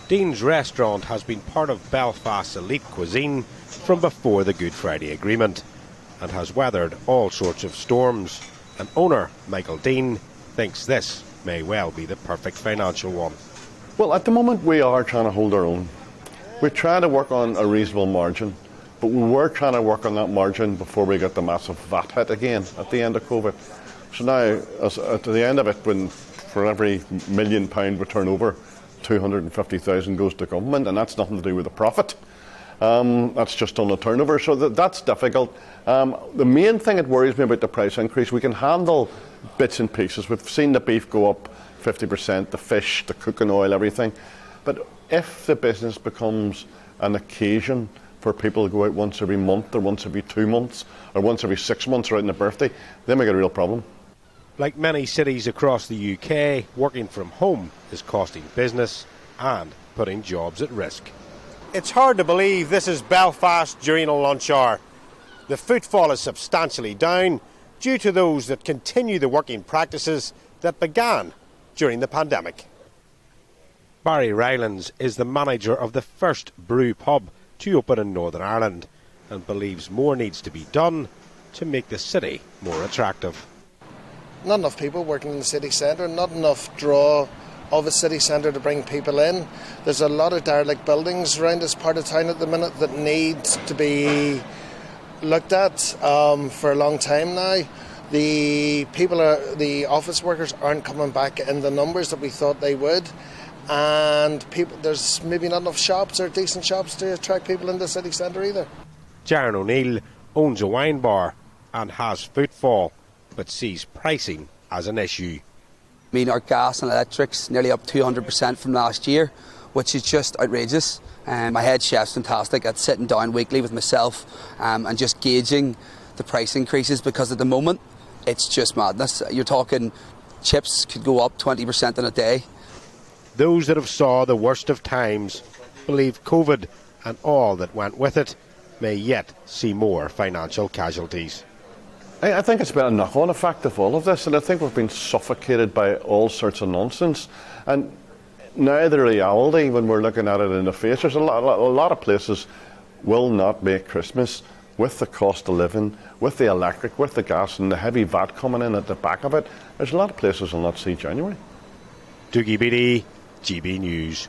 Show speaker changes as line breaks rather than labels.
Dean's restaurant has been part of Belfast's elite cuisine from before the Good Friday Agreement and has weathered all sorts of storms. And owner Michael Dean thinks this may well be the perfect financial one.
Well, at the moment we are trying to hold our own. We're trying to work on a reasonable margin, but we were trying to work on that margin before we got the massive VAT hit again at the end of COVID. So now, at the end of it, when for every £1 million we turn over, 250,000 goes to government, and that's nothing to do with the profit. That's just on the turnover, so that's difficult. The main thing that worries me about the price increase, we can handle bits and pieces. We've seen the beef go up 50%, the fish, the cooking oil, everything. But if the business becomes an occasion for people to go out once every month or once every 2 months or once every 6 months right in a birthday, then we get a real problem.
Like many cities across the UK, working from home is costing business and putting jobs at risk. It's hard to believe this is Belfast during a lunch hour. The footfall is substantially down due to those that continue the working practices that began during the pandemic. Barry RYLANDS is the manager of the first brew pub to open in Northern Ireland and believes more needs to be done to make the city more attractive.
Not enough people working in the city centre, not enough draw of a city centre to bring people in. There's a lot of derelict buildings around this part of town at the minute that need to be looked at for a long time now. The office workers aren't coming back in the numbers that we thought they would, and there's maybe not enough shops or decent shops to attract people in the city centre either.
JARRON owns a wine bar and has footfall, but sees pricing as an issue.
I mean, our gas and electric's nearly up 200% from last year, which is just outrageous. My head chef's fantastic at sitting down weekly with myself and just gauging the price increases, because at the moment it's just madness. You're talking chips could go up 20% in a day.
Those that have saw the worst of times believe COVID and all that went with it may yet see more financial casualties.
I think it's been a knock-on effect of all of this, and I think we've been suffocated by all sorts of nonsense. And now the reality, when we're looking at it in the face, there's a lot of places will not make Christmas with the cost of living, with the electric, with the gas and the heavy VAT coming in at the back of it. There's a lot of places will not see January.
Dougie Beattie, GB News.